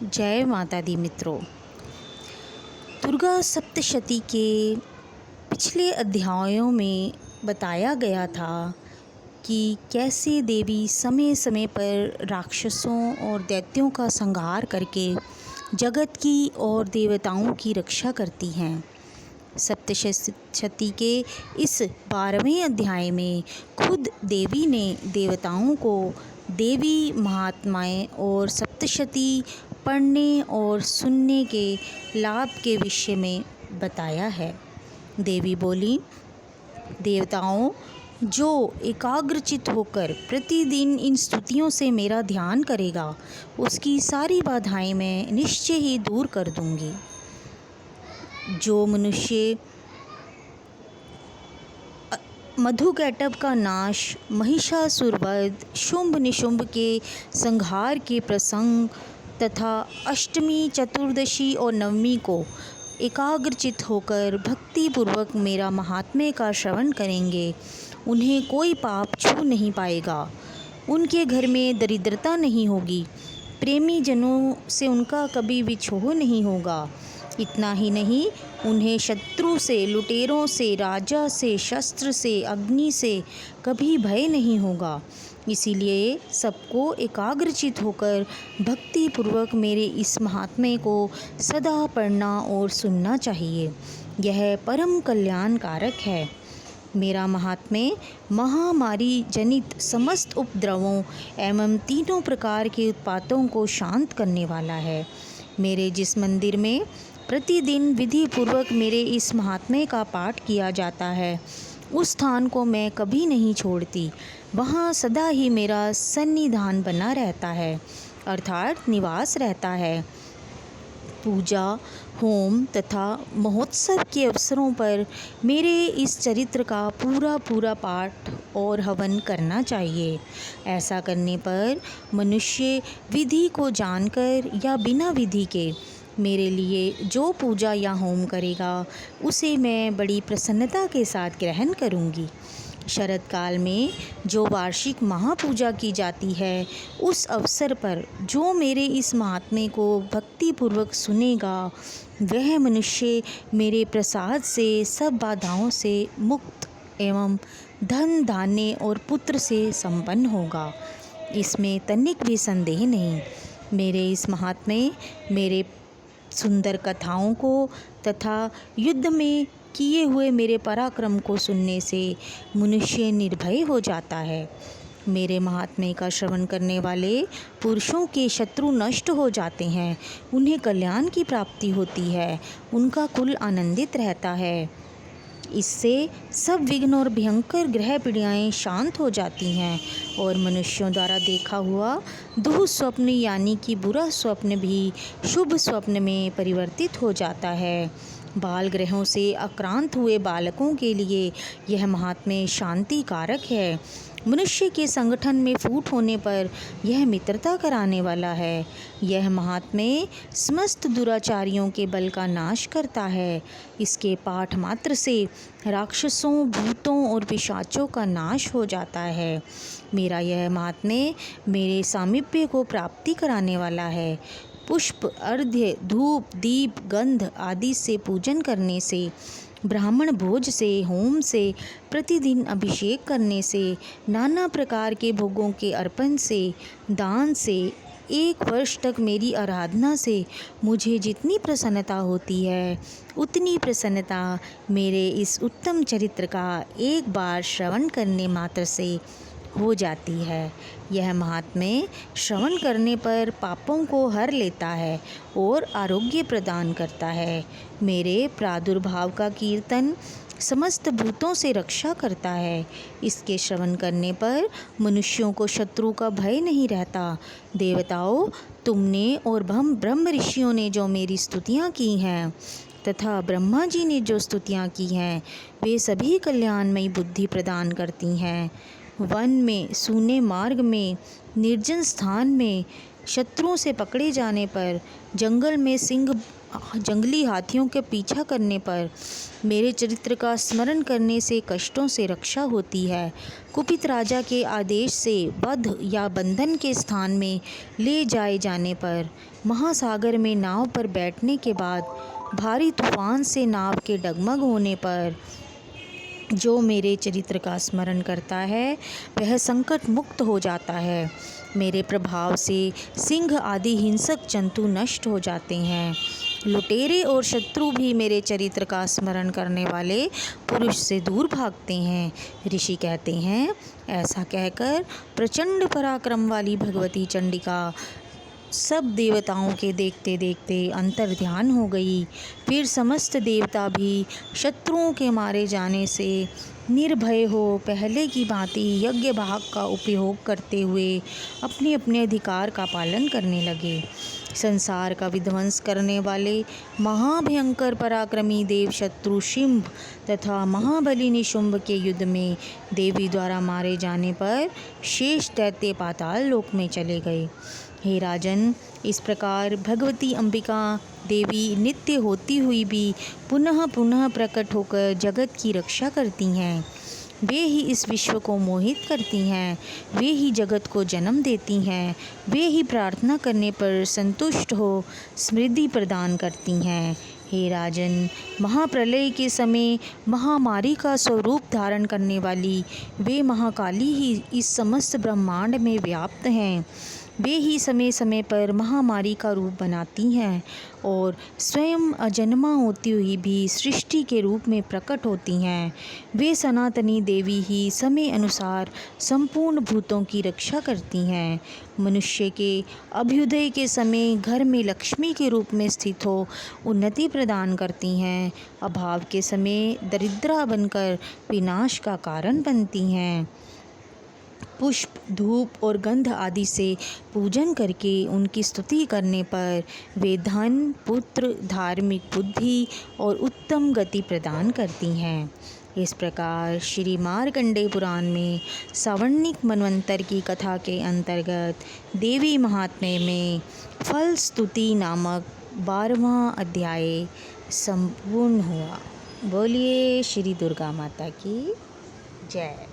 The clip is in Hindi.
जय माता दी मित्रों। दुर्गा सप्तशती के पिछले अध्यायों में बताया गया था कि कैसे देवी समय समय पर राक्षसों और दैत्यों का संहार करके जगत की और देवताओं की रक्षा करती हैं। सप्तशती के इस 12वें अध्याय में खुद देवी ने देवताओं को देवी महात्माएं और सप्तशती पढ़ने और सुनने के लाभ के विषय में बताया है। देवी बोली, देवताओं, जो एकाग्रचित होकर प्रतिदिन इन स्तुतियों से मेरा ध्यान करेगा, उसकी सारी बाधाएं मैं निश्चय ही दूर कर दूंगी। जो मनुष्य मधुकैटभ का नाश, महिषासुरवध, शुंभ निशुंभ के संहार के प्रसंग तथा अष्टमी, चतुर्दशी और नवमी को एकाग्रचित होकर भक्ति पूर्वक मेरा महात्म्य का श्रवण करेंगे, उन्हें कोई पाप छू नहीं पाएगा। उनके घर में दरिद्रता नहीं होगी, प्रेमी जनों से उनका कभी विछोह नहीं होगा। इतना ही नहीं, उन्हें शत्रु से, लुटेरों से, राजा से, शस्त्र से, अग्नि से कभी भय नहीं होगा। इसीलिए सबको एकाग्रचित होकर भक्ति पूर्वक मेरे इस महात्म्य को सदा पढ़ना और सुनना चाहिए। यह परम कल्याणकारक है। मेरा महात्म्य महामारी जनित समस्त उपद्रवों एवं तीनों प्रकार के उत्पातों को शांत करने वाला है। मेरे जिस मंदिर में प्रतिदिन विधि पूर्वक मेरे इस महात्म्य का पाठ किया जाता है, उस स्थान को मैं कभी नहीं छोड़ती। वहाँ सदा ही मेरा सन्निधान बना रहता है, अर्थात निवास रहता है। पूजा, होम तथा महोत्सव के अवसरों पर मेरे इस चरित्र का पूरा पाठ और हवन करना चाहिए। ऐसा करने पर मनुष्य विधि को जानकर या बिना विधि के मेरे लिए जो पूजा या होम करेगा, उसे मैं बड़ी प्रसन्नता के साथ ग्रहण करूँगी। शरद काल में जो वार्षिक महापूजा की जाती है, उस अवसर पर जो मेरे इस महात्म्य को भक्तिपूर्वक सुनेगा, वह मनुष्य मेरे प्रसाद से सब बाधाओं से मुक्त एवं धन, धान्य और पुत्र से संपन्न होगा। इसमें तनिक भी संदेह नहीं। मेरे इस महात्म्य, मेरे सुंदर कथाओं को तथा युद्ध में किए हुए मेरे पराक्रम को सुनने से मनुष्य निर्भय हो जाता है। मेरे महात्म्य का श्रवण करने वाले पुरुषों के शत्रु नष्ट हो जाते हैं, उन्हें कल्याण की प्राप्ति होती है, उनका कुल आनंदित रहता है। इससे सब विघ्न और भयंकर ग्रह पीड़ाएँ शांत हो जाती हैं और मनुष्यों द्वारा देखा हुआ दुःस्वप्न यानी कि बुरा स्वप्न भी शुभ स्वप्न में परिवर्तित हो जाता है। बाल ग्रहों से आक्रांत हुए बालकों के लिए यह महात्म्य शांति कारक है। मनुष्य के संगठन में फूट होने पर यह मित्रता कराने वाला है। यह महात्म्य समस्त दुराचारियों के बल का नाश करता है। इसके पाठ मात्र से राक्षसों, भूतों और पिशाचों का नाश हो जाता है। मेरा यह महात्म्य मेरे सामीप्य को प्राप्ति कराने वाला है। पुष्प, अर्घ्य, धूप, दीप, गंध आदि से पूजन करने से, ब्राह्मण भोज से, होम से, प्रतिदिन अभिषेक करने से, नाना प्रकार के भोगों के अर्पण से, दान से, 1 वर्ष तक मेरी आराधना से मुझे जितनी प्रसन्नता होती है, उतनी प्रसन्नता मेरे इस उत्तम चरित्र का एक बार श्रवण करने मात्र से हो जाती है। यह महात्म्य श्रवण करने पर पापों को हर लेता है और आरोग्य प्रदान करता है। मेरे प्रादुर्भाव का कीर्तन समस्त भूतों से रक्षा करता है। इसके श्रवण करने पर मनुष्यों को शत्रु का भय नहीं रहता। देवताओं, तुमने और ब्रह्म ऋषियों ने जो मेरी स्तुतियाँ की हैं तथा ब्रह्मा जी ने जो स्तुतियाँ की हैं, वे सभी कल्याणमयी बुद्धि प्रदान करती हैं। वन में, सूने मार्ग में, निर्जन स्थान में, शत्रुओं से पकड़े जाने पर, जंगल में सिंह जंगली हाथियों के पीछा करने पर मेरे चरित्र का स्मरण करने से कष्टों से रक्षा होती है। कुपित राजा के आदेश से वध या बंधन के स्थान में ले जाए जाने पर, महासागर में नाव पर बैठने के बाद भारी तूफान से नाव के डगमग होने पर जो मेरे चरित्र का स्मरण करता है वह संकट मुक्त हो जाता है। मेरे प्रभाव से सिंह आदि हिंसक जंतु नष्ट हो जाते हैं। लुटेरे और शत्रु भी मेरे चरित्र का स्मरण करने वाले पुरुष से दूर भागते हैं। ऋषि कहते हैं, ऐसा कहकर प्रचंड पराक्रम वाली भगवती चंडिका सब देवताओं के देखते देखते अंतर ध्यान हो गई। फिर समस्त देवता भी शत्रुओं के मारे जाने से निर्भय हो पहले की भांति यज्ञ भाग का उपयोग करते हुए अपने अपने अधिकार का पालन करने लगे। संसार का विध्वंस करने वाले महाभयंकर पराक्रमी देव शत्रु शिंभ तथा महाबली निशुंभ के युद्ध में देवी द्वारा मारे जाने पर शेष दैत्य पाताल लोक में चले गए। हे राजन, इस प्रकार भगवती अंबिका देवी नित्य होती हुई भी पुनः पुनः प्रकट होकर जगत की रक्षा करती हैं। वे ही इस विश्व को मोहित करती हैं, वे ही जगत को जन्म देती हैं, वे ही प्रार्थना करने पर संतुष्ट हो समृद्धि प्रदान करती हैं। हे राजन, महाप्रलय के समय महामारी का स्वरूप धारण करने वाली वे महाकाली ही इस समस्त ब्रह्मांड में व्याप्त हैं। वे ही समय समय पर महामारी का रूप बनाती हैं और स्वयं अजन्मा होती हुई भी सृष्टि के रूप में प्रकट होती हैं। वे सनातनी देवी ही समय अनुसार संपूर्ण भूतों की रक्षा करती हैं। मनुष्य के अभ्युदय के समय घर में लक्ष्मी के रूप में स्थित हो उन्नति प्रदान करती हैं। अभाव के समय दरिद्रा बनकर विनाश का कारण बनती हैं। पुष्प, धूप और गंध आदि से पूजन करके उनकी स्तुति करने पर वे धन, पुत्र, धार्मिक बुद्धि और उत्तम गति प्रदान करती हैं। इस प्रकार श्री मार्कंडेय पुराण में सावर्णिक मनवंतर की कथा के अंतर्गत देवी महात्म्य में फल स्तुति नामक 12वां अध्याय संपूर्ण हुआ। बोलिए श्री दुर्गा माता की जय।